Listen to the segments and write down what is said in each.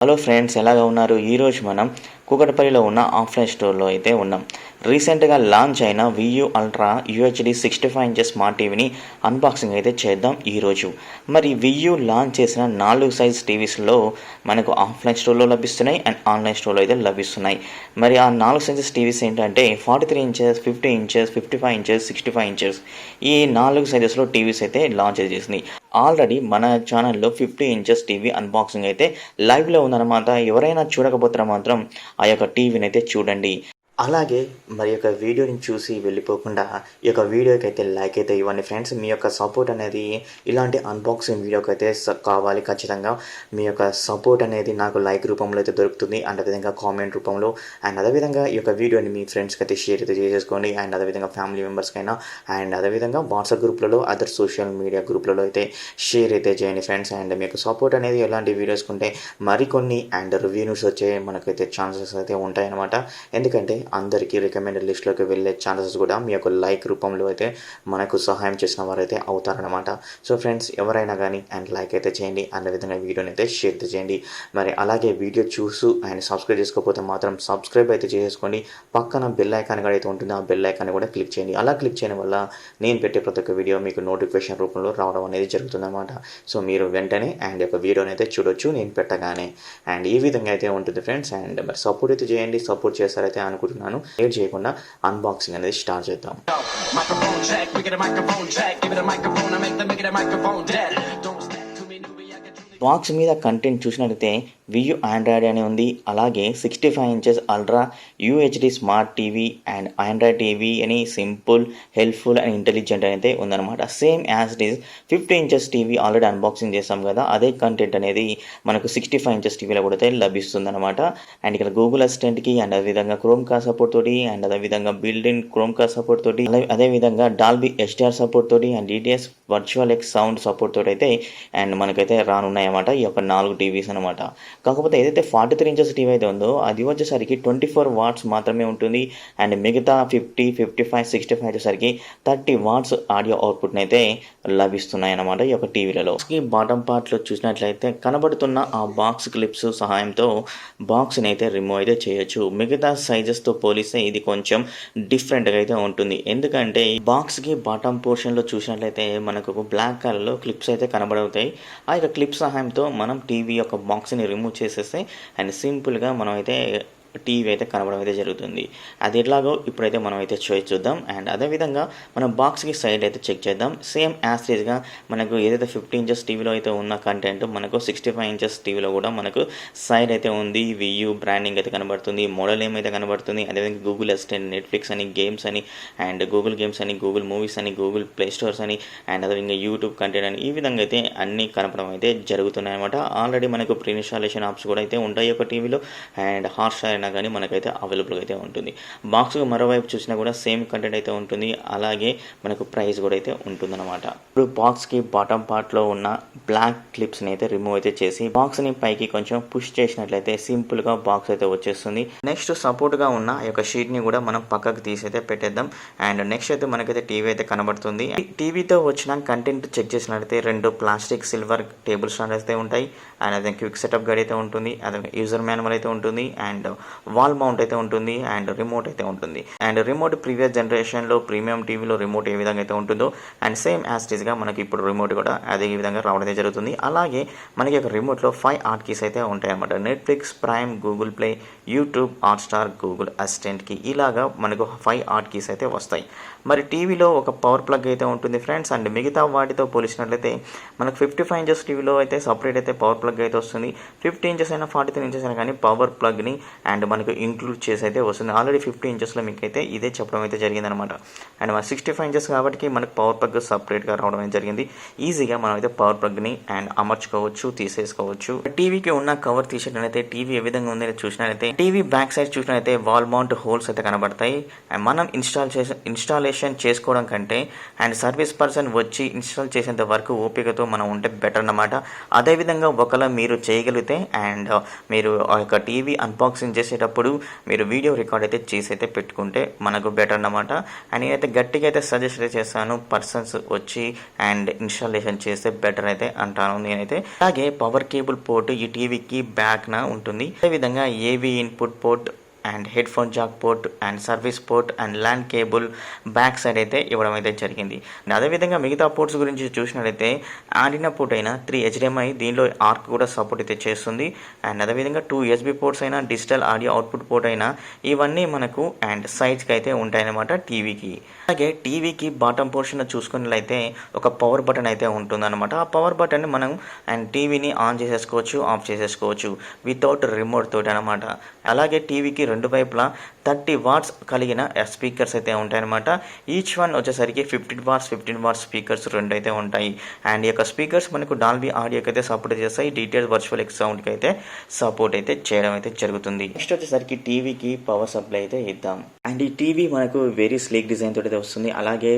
Hello friends, ఎలాగా ఉన్నారు? ఈరోజు మనం కూకట్పల్లిలో ఉన్న ఆఫ్లైన్ స్టోర్లో అయితే ఉన్నాం. రీసెంట్గా లాంచ్ అయిన వియూ అల్ట్రా UHD 65 ఇంచెస్ స్మార్ట్ టీవీని అన్బాక్సింగ్ అయితే చేద్దాం ఈరోజు. మరి వియూ లాంచ్ చేసిన 4 సైజ్ టీవీస్లో మనకు ఆఫ్లైన్ స్టోర్లో లభిస్తున్నాయి అండ్ ఆన్లైన్ స్టోర్లో అయితే లభిస్తున్నాయి. మరి ఆ 4 సైజెస్ టీవీస్ ఏంటంటే 43 ఇంచెస్, 50 ఇంచెస్, 55 ఇంచెస్, 65 ఇంచెస్, ఈ 4 సైజెస్లో టీవీస్ అయితే లాంచ్ చేసినాయి. ఆల్రెడీ మన ఛానల్లో 50 ఇంచెస్ టీవీ అన్బాక్సింగ్ అయితే లైవ్లో ఉందన్నమాట. ఎవరైనా చూడకపోతే మాత్రం ఆ యొక్క టీవీని అయితే చూడండి. అలాగే మరి యొక్క వీడియోని చూసి వెళ్ళిపోకుండా ఈ యొక్క వీడియోకి అయితే లైక్ అయితే ఇవ్వండి ఫ్రెండ్స్. మీ యొక్క సపోర్ట్ అనేది ఇలాంటి అన్బాక్సింగ్ వీడియోకి అయితే కావాలి ఖచ్చితంగా. మీ యొక్క సపోర్ట్ అనేది నాకు లైక్ రూపంలో అయితే దొరుకుతుంది అండ్ అదేవిధంగా కామెంట్ రూపంలో. అండ్ అదేవిధంగా ఈ యొక్క వీడియోని మీ ఫ్రెండ్స్కి అయితే షేర్ అయితే చేసేసుకోండి. అండ్ అదేవిధంగా ఫ్యామిలీ మెంబర్స్కైనా అండ్ అదేవిధంగా వాట్సాప్ గ్రూప్లలో అదర్ సోషల్ మీడియా గ్రూప్లలో అయితే షేర్ అయితే చేయండి ఫ్రెండ్స్. అండ్ మీకు సపోర్ట్ అనేది ఎలాంటి వీడియోస్ ఉంటే మరికొన్ని అండ్ రివ్యూస్ వచ్చే మనకైతే ఛాన్సెస్ అయితే ఉంటాయన్నమాట. ఎందుకంటే అందరికీ రికమెండెడ్ లిస్ట్లోకి వెళ్ళే ఛాన్సెస్ కూడా మీ యొక్క లైక్ రూపంలో అయితే మనకు సహాయం చేసిన వారైతే అవుతారనమాట. సో ఫ్రెండ్స్, ఎవరైనా కానీ అండ్ లైక్ అయితే చేయండి అండ్ విధంగా వీడియోని అయితే షేర్ అయితే చేయండి. మరి అలాగే వీడియో చూస్తూ అండ్ సబ్స్క్రైబ్ చేసుకోకపోతే మాత్రం సబ్స్క్రైబ్ అయితే చేసుకోండి. పక్కన బెల్ ఐకాన్ కూడా అయితే ఉంటుంది, ఆ బెల్ ఐకాన్ కూడా క్లిక్ చేయండి. అలా క్లిక్ చేయడం వల్ల నేను పెట్టే ప్రతి ఒక్క వీడియో మీకు నోటిఫికేషన్ రూపంలో రావడం అనేది జరుగుతుందన్నమాట. సో మీరు వెంటనే అండ్ యొక్క వీడియోని అయితే చూడొచ్చు నేను పెట్టగానే. అండ్ ఈ విధంగా అయితే ఉంటుంది ఫ్రెండ్స్. అండ్ మరి సపోర్ట్ అయితే చేయండి, సపోర్ట్ చేస్తారైతే అనుకుంటున్నాను. లేట్ చేయకుండా అన్బాక్సింగ్ అనేది స్టార్ట్ చేద్దాం. బాక్స్ మీద కంటెంట్ చూసినట్లయితే వియూ ఆండ్రాయిడ్ అని ఉంది. అలాగే 65 inches ultra UHD smart TV and Android TV అని సింపుల్, హెల్ప్ఫుల్ అండ్ ఇంటెలిజెంట్ అయితే ఉందన్నమాట. Same as it is 50 inches TV already unboxing చేస్తాం కదా, అదే కంటెంట్ అనేది మనకు 65 ఇంచెస్ టీవీలో కూడా అయితే లభిస్తుంది అనమాట. అండ్ ఇక్కడ గూగుల్ అసిస్టెంట్కి అండ్ అదేవిధంగా క్రోమ్ కాస్ట్ సపోర్ట్ తోటి అండ్ అదేవిధంగా బిల్డ్-ఇన్ క్రోమ్ కాస్ట్ సపోర్ట్ తోటి అదేవిధంగా డాల్బీ HDR సపోర్ట్ తోటి and DTS virtual X sound support తోటి అయితే అండ్ మనకైతే రానున్నాయన్నమాట ఈ యొక్క 4 టీవీస్ అనమాట. కాకపోతే ఏదైతే 43 ఇంచెస్ టీవీ అయితే ఉందో అది వచ్చేసరికి 24 వాట్స్ మాత్రమే ఉంటుంది. అండ్ మిగతా 50, 55, 65 వచ్చేసరికి 30 వాట్స్ ఆడియో అవుట్పుట్ని అయితే లభిస్తున్నాయి అన్నమాట ఈ యొక్క టీవీలలో. ఈ బాటమ్ పార్ట్లో చూసినట్లయితే కనబడుతున్న ఆ బాక్స్ క్లిప్స్ సహాయంతో బాక్స్ని అయితే రిమూవ్ అయితే చేయొచ్చు. మిగతా సైజెస్తో పోలిస్తే ఇది కొంచెం డిఫరెంట్గా అయితే ఉంటుంది. ఎందుకంటే ఈ బాక్స్కి బాటమ్ పోర్షన్లో చూసినట్లయితే మనకు బ్లాక్ కలర్లో క్లిప్స్ అయితే కనబడవుతాయి. ఆ యొక్క క్లిప్ సహాయంతో మనం టీవీ యొక్క బాక్స్ని రిమూవ్ చేసేస్తే అండ్ సింపుల్గా మనం అయితే టీవీ అయితే కనబడడం అయితే జరుగుతుంది. అది ఎట్లాగో ఇప్పుడైతే మనం అయితే చూద్దాం. అండ్ అదేవిధంగా మనం బాక్స్కి సైడ్ అయితే చెక్ చేద్దాం. సేమ్ యాస్టీజ్గా మనకు ఏదైతే 50 ఇంచెస్ టీవీలో అయితే ఉన్న కంటెంట్ మనకు 65 ఇంచెస్ టీవీలో కూడా మనకు సైడ్ అయితే ఉంది. వియూ బ్రాండింగ్ అయితే కనబడుతుంది, మోడల్ నేమ్ అయితే కనబడుతుంది. అదేవిధంగా గూగుల్ అసిస్టెంట్, నెట్ఫ్లిక్స్ అని, గేమ్స్ అని అండ్ గూగుల్ గేమ్స్ అని, గూగుల్ మూవీస్ అని, గూగుల్ ప్లే స్టోర్స్ అని అండ్ అదేవిధంగా యూట్యూబ్ కంటెంట్ అని, ఈ విధంగా అయితే అన్నీ కనపడడం అయితే జరుగుతున్నాయి అనమాట. ఆల్రెడీ మనకు ప్రీ ఇన్స్టాలేషన్ యాప్స్ కూడా అయితే ఉంటాయి ఒక టీవీలో అండ్ హాట్స్టార్ అయినా కానీ మనకైతే అవైలబుల్గా అయితే ఉంటుంది. బాక్స్కు మరోవైపు చూసినా కూడా సేమ్ కంటెంట్ అయితే ఉంటుంది. అలాగే మనకు ప్రైస్ కూడా అయితే ఉంటుందన్నమాట. ఇప్పుడు బాక్స్కి బాటమ్ పార్ట్లో ఉన్న బ్లాక్ క్లిప్స్ని అయితే రిమూవ్ అయితే చేసి బాక్స్ని పైకి కొంచెం పుష్ చేసినట్లయితే సింపుల్గా బాక్స్ అయితే వచ్చేస్తుంది. నెక్స్ట్ సపోర్ట్గా ఉన్న ఈ యొక్క షీట్ని కూడా మనం పక్కకు తీసి అయితే పెట్టేద్దాం. అండ్ నెక్స్ట్ అయితే మనకైతే టీవీ అయితే కనబడుతుంది. టీవీతో వచ్చిన కంటెంట్ చెక్ చేసినట్లయితే 2 ప్లాస్టిక్ సిల్వర్ టేబుల్ స్టాండ్ అయితే ఉంటాయి. అండ్ అదే క్విక్ సెటప్ గైడ్ అయితే ఉంటుంది. అదే యూజర్ మాన్యువల్ అయితే ఉంటుంది. అండ్ వాల్ మౌంట్ అయితే ఉంటుంది. అండ్ రిమోట్ అయితే ఉంటుంది. అండ్ రిమోట్ ప్రీవియస్ జనరేషన్లో ప్రీమియం టీవీలో రిమోట్ ఏ విధంగా అయితే ఉంటుందో అండ్ సేమ్ యాస్టీస్గా మనకి ఇప్పుడు రిమోట్ కూడా అదే విధంగా రావడం అయితే జరుగుతుంది. అలాగే మనకి ఒక రిమోట్లో 5 ఆర్ట్ కీస్ అయితే ఉంటాయి అన్నమాట. Netflix, Prime, Google Play, YouTube, Hotstar, Google అసిస్టెంట్కి ఇలాగా మనకు 5 ఆర్ట్ కీస్ అయితే వస్తాయి. మరి టీవీలో ఒక పవర్ ప్లగ్ అయితే ఉంటుంది ఫ్రెండ్స్. అండ్ మిగతా వాటితో పోలిసినట్లయితే మనకు 55 ఇంచెస్ టీవీలో అయితే సపరేట్ అయితే పవర్ ప్లగ్ అయితే వస్తుంది. 50 ఇంచెస్ అయినా 43 ఇంచెస్ అయినా కానీ పవర్ ప్లగ్ని అండ్ మనకు ఇంక్లూడ్ చేసి అయితే వస్తుంది. ఆల్రెడీ 50 ఇంచెస్లో మీకు అయితే ఇదే చెప్పడం అయితే జరిగిందనమాట. అండ్ మన 65 ఇంచెస్ కాబట్టి మనకు పవర్ ప్లగ్ సపరేట్గా రావడం అయితే జరిగింది. ఈజీగా మనం అయితే పవర్ ప్లగ్ని అండ్ అమర్చుకోవచ్చు, తీసేసుకోవచ్చు. టీవీకి ఉన్న కవర్ తీసేటైతే టీవీ ఏ విధంగా ఉందని చూసినట్లయితే టీవీ బ్యాక్ సైడ్ చూసినట్లయితే వాల్ మౌంట్ హోల్స్ అయితే కనబడతాయి. అండ్ మనం ఇన్స్టాలేషన్ చేసుకోవడం కంటే అండ్ సర్వీస్ పర్సన్ వచ్చి ఇన్స్టాల్ చేసేంత వరకు ఓపికతో మనం ఉంటే బెటర్ అన్నమాట. అదేవిధంగా ఒకవేళ మీరు చేయగలిగితే అండ్ మీరు ఆ యొక్క టీవీ అన్బాక్సింగ్ చేసి చేసేటప్పుడు మీరు వీడియో రికార్డ్ అయితే చేసి అయితే పెట్టుకుంటే మనకు బెటర్ అన్నమాట. అండ్ నేనైతే గట్టిగా అయితే సజెస్ట్ చేస్తాను, పర్సన్స్ వచ్చి అండ్ ఇన్స్టాలేషన్ చేస్తే బెటర్ అయితే అంటాను నేనైతే. అలాగే పవర్ కేబుల్ పోర్ట్ ఈ టీవీకి బ్యాక్న ఉంటుంది. అదేవిధంగా ఏవీ input port and head phone Jack port and service port and land cable back side అయితే ఇవ్వడం అయితే జరిగింది. అదేవిధంగా మిగతా పోర్ట్స్ గురించి చూసినట్లయితే ఆడిన పోర్ట్ అయినా 3 HDMI, దీనిలో ఆర్క్ కూడా సపోర్ట్ అయితే చేస్తుంది. అండ్ అదేవిధంగా 2 USB పోర్ట్స్ అయినా, డిజిటల్ ఆడియో అవుట్పుట్ పోర్ట్ అయినా ఇవన్నీ మనకు అండ్ సైడ్స్కి అయితే ఉంటాయన్నమాట టీవీకి. అలాగే టీవీకి బాటమ్ పోర్షన్ చూసుకున్నట్లయితే ఒక పవర్ బటన్ అయితే ఉంటుందన్నమాట. ఆ పవర్ బటన్ మనం అండ్ టీవీని ఆన్ చేసేసుకోవచ్చు, ఆఫ్ చేసేసుకోవచ్చు వితౌట్ రిమోట్ తోటి అనమాట. అలాగే టీవీకి రెండు వైపులా 30 వాట్స్ కలిగిన స్పీకర్స్ అయితే ఉంటాయన్నమాట. ఈచ్ వన్ వచ్చేసరికి 15 వాట్స్ స్పీకర్స్ రెండు అయితే ఉంటాయి. అండ్ ఈ యొక్క స్పీకర్స్ మనకు డాల్బీ ఆడియోకి అయితే సపోర్ట్ చేస్తాయి, డీటెయిల్స్ వర్చువల్ ఎక్స్ సౌండ్కి అయితే సపోర్ట్ అయితే చేయడం అయితే జరుగుతుంది. నెక్స్ట్ వచ్చేసరికి టీవీకి పవర్ సప్లై అయితే ఇద్దాం. అండ్ ఈ టీవీ మనకు వెరీ స్లీక్ డిజైన్ తోటి అయితే వస్తుంది. అలాగే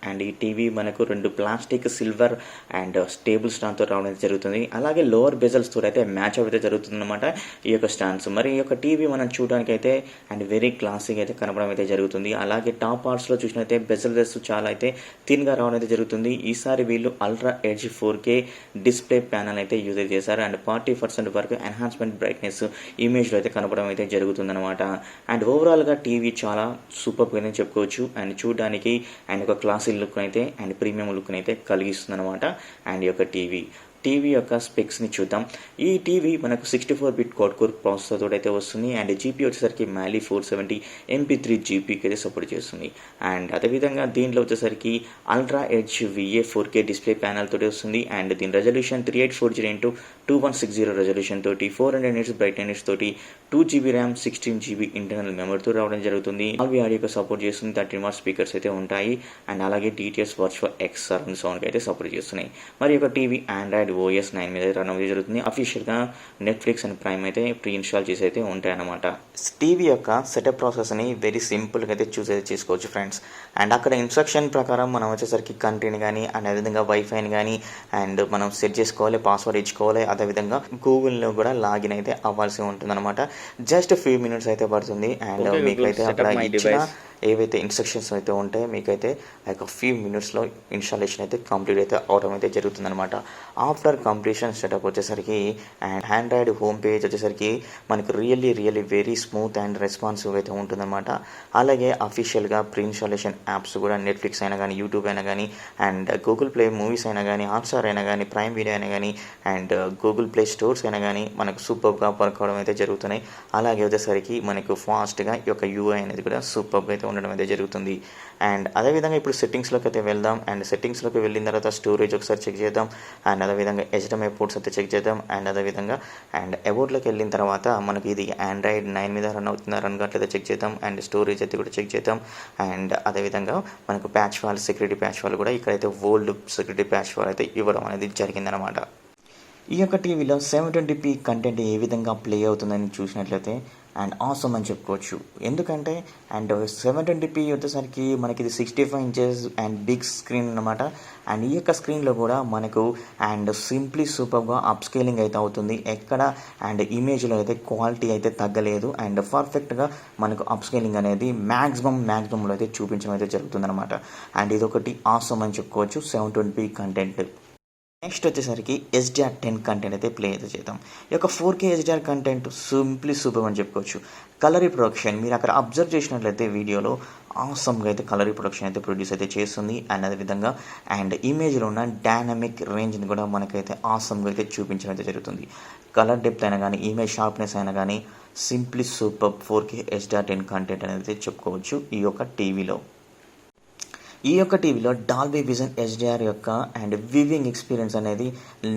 అండ్ ఈ టీవీ మనకు 2 ప్లాస్టిక్, సిల్వర్ అండ్ స్టేబుల్ స్టాండ్తో రావడం జరుగుతుంది. అలాగే లోవర్ బెజల్స్తో అయితే మ్యాచ్ అయితే జరుగుతుంది అనమాట ఈ యొక్క స్టాండ్స్. మరి ఈ యొక్క టీవీ మనం చూడడానికి అయితే అండ్ వెరీ క్లాసిక్ అయితే కనపడడం అయితే జరుగుతుంది. అలాగే టాప్ పార్ట్స్లో చూసినైతే బెజల్స్ చాలా అయితే థిన్గా రావడం అయితే జరుగుతుంది. ఈసారి వీళ్ళు ultra edge 4K display panel అయితే యూజ్ చేశారు. అండ్ 40% వరకు ఎన్హాన్స్మెంట్ బ్రైట్నెస్ ఇమేజ్లో అయితే కనపడడం అయితే జరుగుతుంది అనమాట. అండ్ ఓవరాల్గా టీవీ చాలా సూపర్గా చెప్పుకోవచ్చు. అండ్ చూడడానికి అండ్ ఒక క్లాసిక్ లుక్ అయితే అండ్ ప్రీమియం లుక్ అయితే కలిగిస్తుంది అనమాట. అండ్ ఈ యొక్క టీవీ యొక్క స్పెక్స్ని చూద్దాం. ఈ టీవీ మనకు 64-bit క్వాడ్ కోర్ ప్రాసెసర్తో అయితే వస్తుంది. అండ్ జీపీ వచ్చేసరికి మ్యాలీ 470 MP3 జీపీకి అయితే సపోర్ట్ చేస్తుంది. అండ్ అదేవిధంగా దీంట్లో వచ్చేసరికి ultra edge VA 4K display panel తోటి వస్తుంది. అండ్ దీని రెజల్యూషన్ 3840x2160 రెజల్యూషన్ తోటి, 400 nits బ్రైట్నెస్ తోటి, 2GB ర్యామ్, 16GB ఇంటర్నల్ మెమరీతో రావడం జరుగుతుంది. డాల్బీ ఆడియోకి సపోర్ట్ చేస్తుంది, 13 వాట్ స్పీకర్స్ అయితే ఉంటాయి. అండ్ అలాగే DTS వర్చువల్ ఎక్స్ సరౌండ్ సౌండ్కి అయితే సపోర్ట్ చేస్తున్నాయి. మరి ఒక టీవీ ఆండ్రాయిడ్ OS 9 మీద రన్ అవ్వడం జరుగుతుంది. అఫీషియల్గా నెట్ఫ్లిక్స్ అండ్ ప్రైమ్ అయితే ప్రీ ఇన్స్టాల్ చేసి అయితే ఉంటాయన్నమాట. టీవీ యొక్క సెటప్ ప్రాసెస్ని వెరీ సింపుల్గా అయితే చూస్ అయితే చేసుకోవచ్చు ఫ్రెండ్స్. అండ్ అక్కడ ఇన్స్ట్రక్షన్ ప్రకారం మనం వచ్చేసరికి కంట్రీని కానీ అండ్ అదేవిధంగా వైఫైని కానీ అండ్ మనం సెట్ చేసుకోవాలి, పాస్వర్డ్ ఇచ్చుకోవాలి. అదేవిధంగా గూగుల్లో కూడా లాగిన్ అయితే అవ్వాల్సి ఉంటుందన్నమాట. జస్ట్ ఫ్యూ మినిట్స్ అయితే పడుతుంది. అండ్ మీకైతే అక్కడ ఇచ్చిన ఏవైతే ఇన్స్ట్రక్షన్స్ అయితే ఉంటాయో మీకైతే ఒక ఫ్యూ మినిట్స్లో ఇన్స్టాలేషన్ అయితే కంప్లీట్ అయితే అవడం అయితే జరుగుతుందన్నమాట. ఆఫ్టర్ కంప్లీషన్ సెటప్ వచ్చేసరికి అండ్ ఆండ్రాయిడ్ హోమ్ పేజ్ వచ్చేసరికి మనకు really very smooth and responsive అయితే ఉంటుందన్నమాట. అలాగే అఫీషియల్గా ప్రీ ఇన్స్టాలేషన్ యాప్స్ కూడా నెట్ఫ్లిక్స్ అయినా కానీ, యూట్యూబ్ అయినా కానీ, అండ్ గూగుల్ ప్లే మూవీస్ అయినా కానీ, హాట్స్టార్ అయినా కానీ, ప్రైమ్ వీడియో అయినా కానీ, అండ్ గూగుల్ ప్లే స్టోర్స్ అయినా కానీ మనకు సూపర్గా వర్క్ అవడం అయితే జరుగుతున్నాయి. అలాగే వచ్చేసరికి మనకు ఫాస్ట్గా ఈ యొక్క UI అనేది కూడా సూపర్గా అయితే ఉండడం అయితే జరుగుతుంది. అండ్ అదేవిధంగా ఇప్పుడు సెట్టింగ్స్లోకి అయితే వెళ్దాం. అండ్ సెట్టింగ్స్లోకి వెళ్ళిన తర్వాత స్టోరేజ్ ఒకసారి చెక్ చేద్దాం. అండ్ అదేవిధంగా HDMI పోర్ట్స్ అయితే చెక్ చేద్దాం. అండ్ అదేవిధంగా అండ్ అబౌట్లోకి వెళ్ళిన తర్వాత మనకి ఇది ఆండ్రాయిడ్ 9 మీద రన్ అవుతుందా, రన్ కావట్లేదో చెక్ చేద్దాం. అండ్ స్టోరేజ్ అయితే కూడా చెక్ చేద్దాం. అండ్ అదేవిధంగా మనకు patch wall, security patch wall కూడా ఇక్కడైతే ఓల్డ్ సెక్యూరిటీ ప్యాచ్ వాల్ అయితే ఇవ్వడం అనేది జరిగిందనమాట. ఈ యొక్క టీవీలో 720p కంటెంట్ ఏ విధంగా ప్లే అవుతుందని చూసినట్లయితే అండ్ ఆసమ్ అని చెప్పుకోవచ్చు. ఎందుకంటే అండ్ 720p వచ్చేసరికి మనకి ఇది 65 inches అండ్ బిగ్ స్క్రీన్ అనమాట. అండ్ ఈ యొక్క స్క్రీన్లో కూడా మనకు అండ్ సింప్లీ సూపర్గా అప్ స్కేలింగ్ అయితే అవుతుంది. ఎక్కడ అండ్ ఇమేజ్లో అయితే క్వాలిటీ అయితే తగ్గలేదు. అండ్ పర్ఫెక్ట్గా మనకు అప్ స్కేలింగ్ అనేది మ్యాక్సిమంలో అయితే చూపించడం అయితే జరుగుతుంది. అండ్ ఇది ఒకటి ఆసమ్ అని చెప్పుకోవచ్చు 720p కంటెంట్. నెక్స్ట్ వచ్చేసరికి HDR10 కంటెంట్ అయితే ప్లే అయితే చేద్దాం. ఈ యొక్క 4K HDR content simply super అని చెప్పుకోవచ్చు. కలర్ రిప్రొడక్షన్ మీరు అక్కడ అబ్జర్వ్ చేసినట్లయితే వీడియోలో ఆసమ్గా అయితే కలర్ రిప్రొడక్షన్ అయితే ప్రొడ్యూస్ అయితే చేస్తుంది. అండ్ అదేవిధంగా అండ్ ఇమేజ్లో ఉన్న డైనమిక్ రేంజ్ని కూడా మనకైతే ఆసమ్గా అయితే చూపించడం అయితే జరుగుతుంది. కలర్ డెప్త్ అయినా కానీ, ఇమేజ్ షార్ప్నెస్ అయినా కానీ simply super 4K HDR10 content అనేది చెప్పుకోవచ్చు ఈ యొక్క టీవీలో. ఈ యొక్క టీవీలో డాల్బీ విజన్ HDR యొక్క అండ్ వివింగ్ ఎక్స్పీరియన్స్ అనేది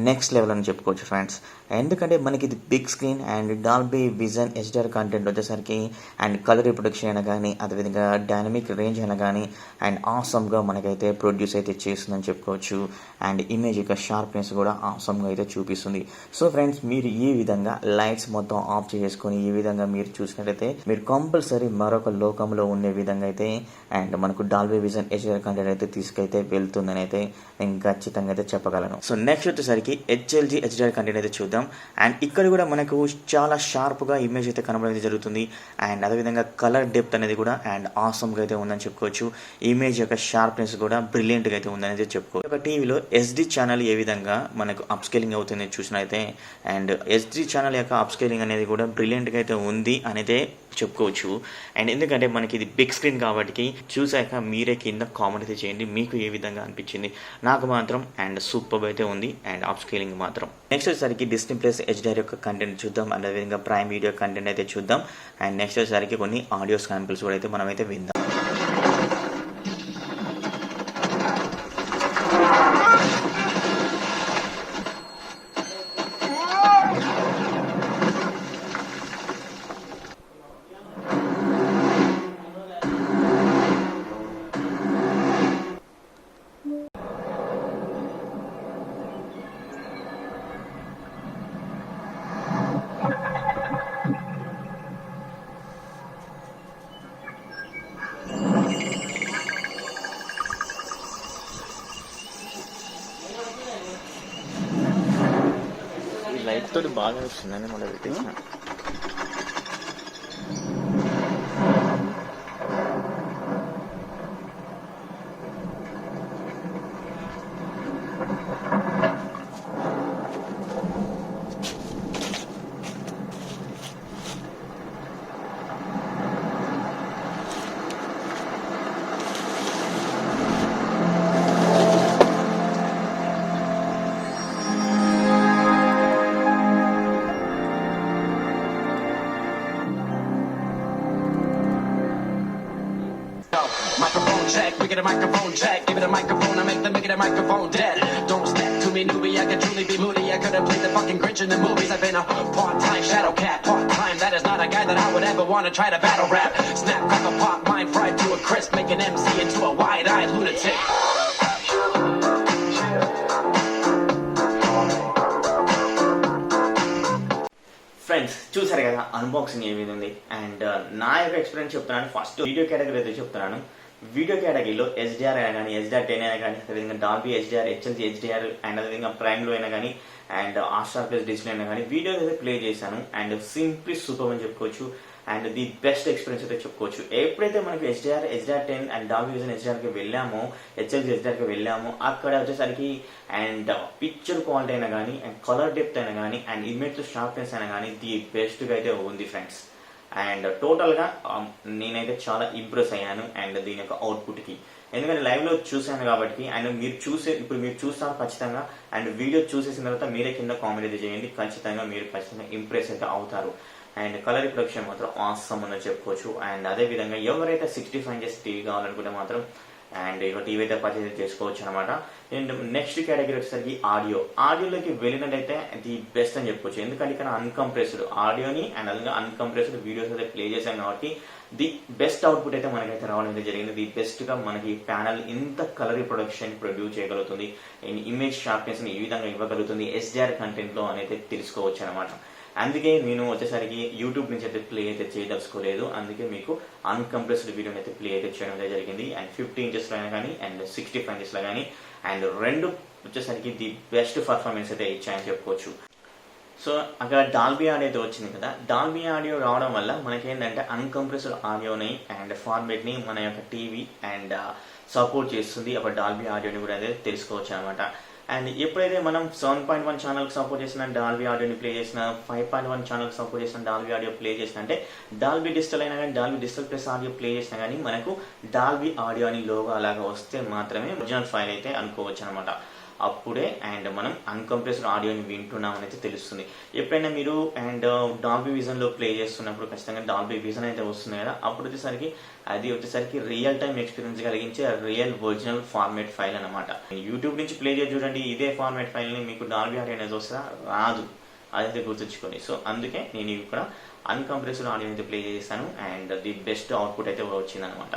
నెక్స్ట్ లెవెల్ అని చెప్పుకోవచ్చు ఫ్రెండ్స్. ఎందుకంటే మనకి ఇది big screen and Dolby vision HDR content వచ్చేసరికి అండ్ కలర్ రిప్రొడక్షన్ అయినా కానీ, అదేవిధంగా డైనమిక్ రేంజ్ అయినా కానీ అండ్ ఆసమ్గా మనకైతే ప్రొడ్యూస్ అయితే చేస్తుందని చెప్పుకోవచ్చు. అండ్ ఇమేజ్ యొక్క షార్ప్నెస్ కూడా ఆసమ్గా అయితే చూపిస్తుంది. సో ఫ్రెండ్స్, మీరు ఈ విధంగా లైట్స్ మొత్తం ఆఫ్ చేసుకొని ఈ విధంగా మీరు చూసినట్లయితే మీరు కంపల్సరీ మరొక లోకంలో ఉండే విధంగా అయితే అండ్ మనకు Dolby vision HDR HDR content అయితే తీసుకైతే వెళ్తుందని అయితే నేను ఖచ్చితంగా అయితే చెప్పగలను. సో నెక్స్ట్ వచ్చేసరికి హెచ్ఎల్జీ హెచ్డిఆర్ కంటెంట్ అయితే చూద్దాం. అండ్ ఇక్కడ కూడా మనకు చాలా షార్ప్గా ఇమేజ్ అయితే కనబడేది జరుగుతుంది. అండ్ అదేవిధంగా కలర్ డెప్త్ అనేది కూడా అండ్ ఆసమ్గా అయితే ఉందని చెప్పుకోవచ్చు. ఇమేజ్ యొక్క షార్ప్నెస్ కూడా బ్రిలియంట్గా అయితే ఉందని అయితే చెప్పుకోవచ్చు. ఒక టీవీలో ఎస్డి ఛానల్ ఏ విధంగా మనకు అప్స్కేలింగ్ అవుతుంది చూసినైతే అండ్ ఎస్డి ఛానల్ యొక్క అప్స్కేలింగ్ అనేది కూడా బ్రిలియంట్గా అయితే ఉంది అనేది చెప్పుకోవచ్చు. అండ్ ఎందుకంటే మనకి ఇది బిగ్ స్క్రీన్ కాబట్టి చూసాక మీరే కింద కామెంట్ అయితే చేయండి మీకు ఏ విధంగా అనిపించింది. నాకు మాత్రం అండ్ సూపర్ అయితే ఉంది అండ్ అప్ స్కేలింగ్ మాత్రం. నెక్స్ట్ వచ్చేసరికి డిస్నీ ప్లస్ హెచ్డిఆర్ యొక్క కంటెంట్ చూద్దాం. అండ్ అదేవిధంగా ప్రైమ్ వీడియో కంటెంట్ అయితే చూద్దాం. అండ్ నెక్స్ట్ వచ్చేసరికి కొన్ని ఆడియో శాంపిల్స్ కూడా అయితే మనం అయితే విందాం. లైట్ తోటి బాగా వస్తుందని మళ్ళీ పెట్టేసిన. Microphone check, we get a microphone check. Give it a microphone, I make them make it a microphone dead. Don't step to me, newbie, I could truly be moody. I could have played the fucking Grinch in the movies. I've been a part-time shadow cat, part-time. That is not a guy that I would ever want to try to battle rap. Snap, crackle, pop, mind fried to a crisp. Make an MC into a wide-eyed lunatic. Friends చూసారు కదా unboxing ఏ విధంగా ఉంది. And నా యొక్క experience చెప్తున్నాను. First video category అయితే చెప్తున్నాను. Video కేటగిరీలో హెచ్డిఆర్ అయినా కానీ హెచ్డిఆర్ 10 అయినా కానీ అదేవిధంగా Dolby HDR HLG HDR and అదేవిధంగా ప్రైమ్లో అయినా కానీ అండ్ హాట్‌స్టార్ ప్లస్ డిజిటల్ అయినా కానీ వీడియోస్ అయితే ప్లే చేశాను. అండ్ సింప్లీ సూపర్ అని చెప్పుకోవచ్చు. అండ్ ది బెస్ట్ ఎక్స్పీరియన్స్ అయితే చెప్పుకోవచ్చు. ఎప్పుడైతే మనకి హెచ్డిఆర్ 10 అండ్ డాల్బీ విజన్ హెచ్డిఆర్కి వెళ్ళామో హెచ్ఎల్జీ హెచ్డిఆర్కి వెళ్ళామో అక్కడ వచ్చేసరికి అండ్ పిక్చర్ క్వాలిటీ అయినా కానీ అండ్ కలర్ డెప్త్ అయినా కానీ అండ్ ఇమేజ్ షార్ప్నెస్ అయినా కానీ ది బెస్ట్గా అయితే ఉంది ఫ్రెండ్స్. అండ్ టోటల్గా నేనైతే చాలా ఇంప్రెస్ అయ్యాను అండ్ దీని యొక్క అవుట్పుట్కి. ఎందుకంటే లైవ్లో చూశాను కాబట్టి అండ్ ఇప్పుడు మీరు చూస్తారు ఖచ్చితంగా. అండ్ వీడియో చూసేసిన తర్వాత మీరే కింద కామెంట్ అయితే చేయండి. ఖచ్చితంగా మీరు ఖచ్చితంగా ఇంప్రెస్ అయితే అవుతారు. అండ్ కలర్ ప్రొడక్షన్ మాత్రం ఆసమ్ అని చెప్పుకోవచ్చు. అండ్ అదేవిధంగా ఎవరైతే 65 ఇంచెస్ టీవీ కావాలనుకుంటే మాత్రం అండ్ ఇక టీవీ అయితే పర్చేజ్ చేసుకోవచ్చు అనమాట. అండ్ నెక్స్ట్ కేటగిరీ వచ్చేసరికి ఆడియోలోకి వెళ్ళినట్టయితే ది బెస్ట్ అని చెప్పుకోవచ్చు. ఎందుకంటే ఇక్కడ అన్కంప్రెస్డ్ ఆడియోని అండ్ అదే అన్కంప్రెస్డ్ వీడియోస్ అయితే ప్లే చేశాం కాబట్టి ది బెస్ట్ అవుట్పుట్ అయితే మనకైతే రావడం అయితే జరిగింది. ది బెస్ట్గా మనకి ప్యానల్ ఇంత కలర్ ప్రొడక్షన్ ప్రొడ్యూస్ చేయగలుగుతుంది అండ్ ఇమేజ్ షార్ప్నెస్ని ఈ విధంగా ఇవ్వగలుగుతుంది హెచ్డిఆర్ కంటెంట్లో అనేది తెలుసుకోవచ్చు అనమాట. అందుకే నేను వచ్చేసరికి యూట్యూబ్ నుంచి అయితే ప్లే అయితే చేయదలుచుకోలేదు. అందుకే మీకు అన్కంప్రెస్డ్ వీడియోని అయితే ప్లే అయితే చేయడం అయితే జరిగింది. అండ్ 50 ఇంచెస్లో అయినా కానీ అండ్ 65 ఇంచెస్లో కానీ అండ్ రెండు వచ్చేసరికి ది బెస్ట్ పర్ఫార్మెన్స్ అయితే ఇచ్చాయని చెప్పుకోవచ్చు. సో అక్కడ డాల్బీ ఆడియో అయితే వచ్చింది కదా. డాల్బీ ఆడియో రావడం వల్ల మనకేంటంటే అన్కంప్రెస్డ్ ఆడియోని అండ్ ఫార్మేట్ని మన యొక్క టీవీ అండ్ సపోర్ట్ చేస్తుంది. అప్పుడు డాల్బీ ఆడియోని కూడా అయితే తెలుసుకోవచ్చు అనమాట. అండ్ ఎప్పుడైతే మనం 7.1 ఛానల్కి సపోర్ట్ చేసిన డాల్బీ ఆడియోని ప్లే చేసిన 5.1 ఛానల్కి సపోర్ట్ చేసిన డాల్బీ ఆడియో ప్లే చేసిన అంటే డాల్బీ డిజిటల్ అయినా కానీ Dolby digital plus audio play చేసినా కానీ మనకు డాల్బీ ఆడియో అని లోగో అలాగా వస్తే మాత్రమే ఒరిజినల్ ఫైల్ అయితే అనుకోవచ్చు అనమాట. అప్పుడే అండ్ మనం అన్కంప్రెస్డ్ ఆడియోని వింటున్నామని అయితే తెలుస్తుంది. ఎప్పుడైనా మీరు అండ్ డాల్బీ విజన్లో ప్లే చేస్తున్నప్పుడు ఖచ్చితంగా డాల్బీ విజన్ అయితే వస్తుంది కదా. అప్పుడు వచ్చేసరికి రియల్ టైమ్ ఎక్స్పీరియన్స్ కలిగించే రియల్ ఒరిజినల్ ఫార్మేట్ ఫైల్ అనమాట. యూట్యూబ్ నుంచి ప్లే చేసి చూడండి, ఇదే ఫార్మేట్ ఫైల్ని మీకు డాల్బీ ఆడియో అనేది వస్తుందా? రాదు. అదైతే గుర్తుంచుకోండి. సో అందుకే నేను ఇక్కడ అన్కంప్రెస్డ్ ఆడియో అయితే ప్లే చేస్తాను అండ్ ది బెస్ట్ అవుట్పుట్ అయితే వచ్చిందనమాట.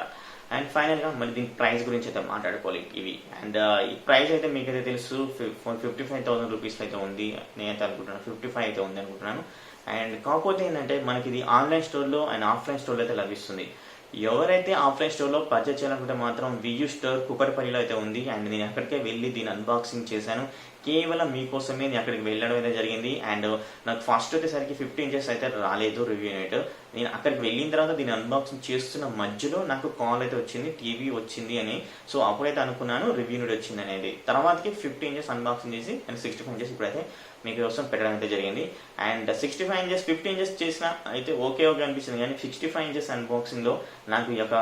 అండ్ ఫైనల్గా మళ్ళీ దీని ప్రైస్ గురించి అయితే మాట్లాడుకోవాలి ఇవి. అండ్ ఈ ప్రైస్ అయితే మీకైతే తెలుసు 55,000 రూపీస్లో అయితే ఉంది. నేనైతే అనుకుంటున్నాను 55 అయితే ఉంది అనుకుంటున్నాను. అండ్ కాకపోతే ఏంటంటే మనకి ఇది ఆన్లైన్ స్టోర్లో అండ్ ఆఫ్లైన్ స్టోర్లో అయితే లభిస్తుంది. ఎవరైతే ఆఫ్లైన్ స్టోర్లో పర్చేజ్ చేయాలనుకుంటే మాత్రం వియూ స్టోర్ కుకట్పల్లిలో అయితే ఉంది. అండ్ నేను అక్కడికే వెళ్ళి దీని అన్బాక్సింగ్ చేశాను. కేవలం మీకోసమే నేను అక్కడికి వెళ్ళడం అయితే జరిగింది. అండ్ నాకు ఫస్ట్ వచ్చేసరికి 50 ఇంచెస్ అయితే రాలేదు రివ్యూ యూనిట్. నేను అక్కడికి వెళ్ళిన తర్వాత దీన్ని అన్బాక్సింగ్ చేస్తున్న మధ్యలో నాకు కాల్ అయితే వచ్చింది, టీవీ వచ్చింది అని. సో అప్పుడైతే అనుకున్నాను రివ్యూ యూనిట్ వచ్చింది అనేది. తర్వాతకి 50 ఇంచెస్ అన్బాక్సింగ్ చేసి అండ్ 65 ఇంచెస్ ఇప్పుడైతే మీకు కోసం పెట్టడం అయితే జరిగింది. అండ్ 65 ఇంచెస్ 50 ఇంచెస్ చేసిన అయితే ఓకే అనిపించింది, కానీ 65 ఇంచెస్ అన్బాక్సింగ్లో నాకు ఈ యొక్క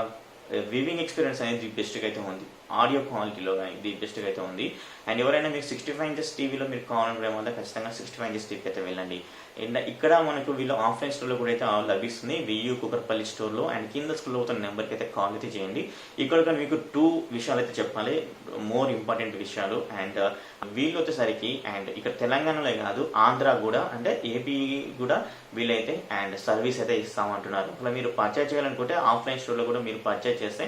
వివింగ్ ఎక్స్పీరియన్స్ అనేది ది బెస్ట్గా అయితే ఉంది. ఆడియో క్వాలిటీలో ది బెస్ట్గా అయితే ఉంది. అండ్ ఎవరైనా మీకు 65 ఇంచెస్ టీవీలో మీరు కావాలనుకునే వల్ల ఖచ్చితంగా 65 ఇంచెస్ టీవీకి అయితే వెళ్ళండి. అండ్ ఇక్కడ మనకు వీళ్ళు ఆఫ్లైన్ స్టోర్లో కూడా అయితే లభిస్తుంది, వియూ కుకట్పల్లి స్టోర్లో. అండ్ కింద స్కూల్లో అవుతున్న నెంబర్కి అయితే కాల్ అయితే చేయండి. ఇక్కడ కానీ మీకు 2 విషయాలు అయితే చెప్పాలి, మోర్ ఇంపార్టెంట్ విషయాలు. అండ్ వీళ్ళు వచ్చేసరికి అండ్ ఇక్కడ తెలంగాణలో కాదు, ఆంధ్ర కూడా అంటే ఏపీ కూడా వీళ్ళైతే అండ్ సర్వీస్ అయితే ఇస్తామంటున్నారు. అలా మీరు పర్చేజ్ చేయాలనుకుంటే ఆఫ్లైన్ స్టోర్లో కూడా మీరు పర్చేజ్ చేస్తే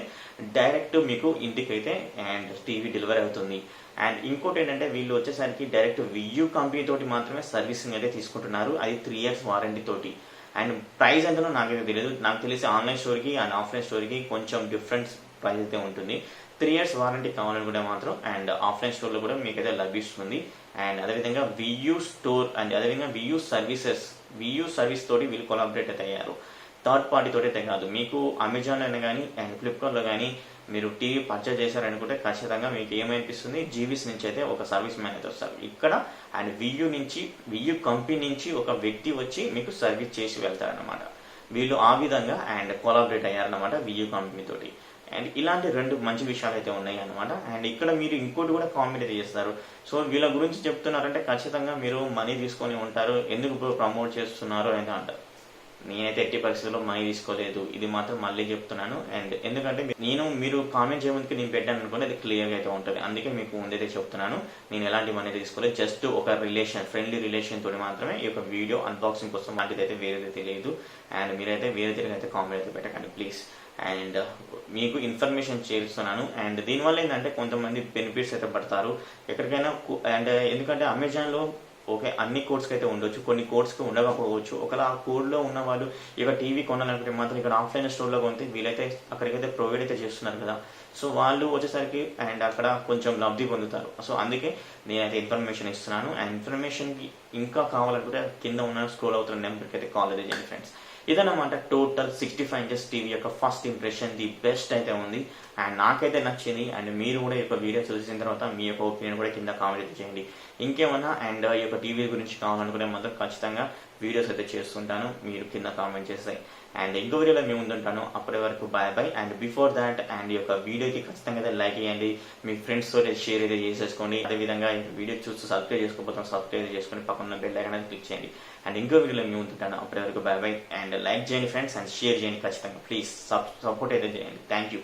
డైరెక్ట్ మీకు ఇంటికి అయితే అండ్ టీవీ డెలివరీ అవుతుంది. అండ్ ఇంకోటి ఏంటంటే వీళ్ళు వచ్చేసరికి డైరెక్ట్ వియూ కంపెనీ తోటి మాత్రమే సర్వీసింగ్ అయితే తీసుకుంటున్నారు, అది 3 years వారంటీ తోటి. అండ్ ప్రైస్ ఎంతనో నాకైతే తెలియదు, నాకు తెలిసి ఆన్లైన్ స్టోర్కి అండ్ ఆఫ్లైన్ స్టోర్కి కొంచెం డిఫరెన్స్ ప్రైస్ అయితే ఉంటుంది. 3 years వారంటీ కావాలనుకుంటే మాత్రం అండ్ ఆఫ్లైన్ స్టోర్లో కూడా మీకైతే లభిస్తుంది. అండ్ అదేవిధంగా వియూ స్టోర్ అండ్ అదేవిధంగా వియూ సర్వీస్ తోటి వీళ్ళు కొలాబరేట్ అయితే అయ్యారు. థర్డ్ పార్టీ తోటి అయితే కాదు. మీకు అమెజాన్ అయినా కానీ అండ్ ఫ్లిప్కార్ట్లో కానీ మీరు టీవీ పర్చేజ్ చేశారనుకుంటే ఖచ్చితంగా మీకు ఏమనిపిస్తుంది, జీవీస్ నుంచి అయితే ఒక సర్వీస్ మ్యాన్ అయితే వస్తారు ఇక్కడ. అండ్ వియూ కంపెనీ నుంచి ఒక వ్యక్తి వచ్చి మీకు సర్వీస్ చేసి వెళ్తారనమాట. వీళ్ళు ఆ విధంగా అండ్ కొలాబరేట్ అయ్యారనమాట వియూ కంపెనీ తోటి. అండ్ ఇలాంటి 2 మంచి విషయాలు అయితే ఉన్నాయి అనమాట. అండ్ ఇక్కడ మీరు ఇంకోటి కూడా కామెంట్ అయితే చేస్తారు. సో వీళ్ళ గురించి చెప్తున్నారంటే ఖచ్చితంగా మీరు మనీ తీసుకొని ఉంటారు, ఎందుకు ప్రమోట్ చేస్తున్నారు అయితే అంటారు. నేనైతే ఎట్టి పరిస్థితుల్లో మనీ తీసుకోలేదు, ఇది మాత్రం మళ్ళీ చెప్తున్నాను. అండ్ ఎందుకంటే మీరు కామెంట్ చేయడానికి నేను పెట్టాను అనుకోండి, అది క్లియర్గా అయితే ఉంటుంది. అందుకే మీకు ముందైతే చెప్తున్నాను, నేను ఎలాంటి మనీ తీసుకోలేదు. జస్ట్ ఒక ఫ్రెండ్లీ రిలేషన్ తోటి మాత్రమే ఈ యొక్క వీడియో అన్బాక్సింగ్ కోసం లాంటిది అయితే వేరేది తెలియదు. అండ్ మీరైతే వేరే తిరిగి అయితే కామెంట్ అయితే పెట్టకండి ప్లీజ్. అండ్ మీకు ఇన్ఫర్మేషన్ చేస్తున్నాను. అండ్ దీనివల్ల ఏంటంటే కొంతమంది బెనిఫిట్స్ అయితే పడతారు ఎక్కడికైనా. అండ్ ఎందుకంటే అమెజాన్లో ఓకే అన్ని కోడ్స్కి అయితే ఉండొచ్చు, కొన్ని కోడ్స్కి ఉండకపోవచ్చు. ఒకవేళ ఆ కోడ్లో ఉన్న వాళ్ళు ఇక టీవీ కొనాలనుకుంటే మాత్రం ఇక్కడ ఆఫ్లైన్ స్టోర్లో కొంటే వీలైతే అక్కడికైతే ప్రొవైడ్ అయితే చేస్తున్నారు కదా. సో వాళ్ళు వచ్చేసరికి అండ్ అక్కడ కొంచెం లబ్ధి పొందుతారు. సో అందుకే నేనైతే ఇన్ఫర్మేషన్ ఇస్తున్నాను. అండ్ ఇన్ఫర్మేషన్కి ఇంకా కావాలనుకుంటే కింద ఉన్న స్క్రోల్ అవుతున్న నెంబర్కి అయితే కాల్ అయితే చేయండి ఫ్రెండ్స్. ఇదన్నమాట టోటల్ 65 ఇంచెస్ టీవీ యొక్క ఫస్ట్ ఇంప్రెషన్, ది బెస్ట్ అయితే ఉంది. అండ్ నాకైతే నచ్చింది. అండ్ మీరు కూడా ఈ యొక్క వీడియో చూసిన తర్వాత మీ యొక్క ఒపీనియన్ కూడా కింద కామెంట్ అయితే చేయండి. ఇంకేమన్నా అండ్ ఈ యొక్క టీవీ గురించి కావాలనుకునే మాత్రం ఖచ్చితంగా వీడియోస్ అయితే చేస్తుంటాను, మీరు కింద కామెంట్ చేస్తాయి. అండ్ ఇంకో వీడియోలో మేము ముందుంటాను. అప్పటి వరకు bye. And before that and ఈ యొక్క వీడియోకి ఖచ్చితంగా అయితే లైక్ చేయండి, మీ ఫ్రెండ్స్ తోటి షేర్ అయితే చేసేసుకోండి. అదేవిధంగా ఈ వీడియో చూస్తూ సబ్స్క్రైబ్ చేసుకోకపోతే సబ్స్క్రైబ్ చేసుకొని పక్కన బెల్ ఐకాన్ క్లిక్ చేయండి. అండ్ ఇంకో వీడియోలో మేము ముందుంటాను. అప్పటి వరకు బాయ్. అండ్ లైక్ చేయండి ఫ్రెండ్స్, అండ్ షేర్ చేయండి ఖచ్చితంగా ప్లీజ్. సపోర్ట్ అయితే చేయండి. Thank you.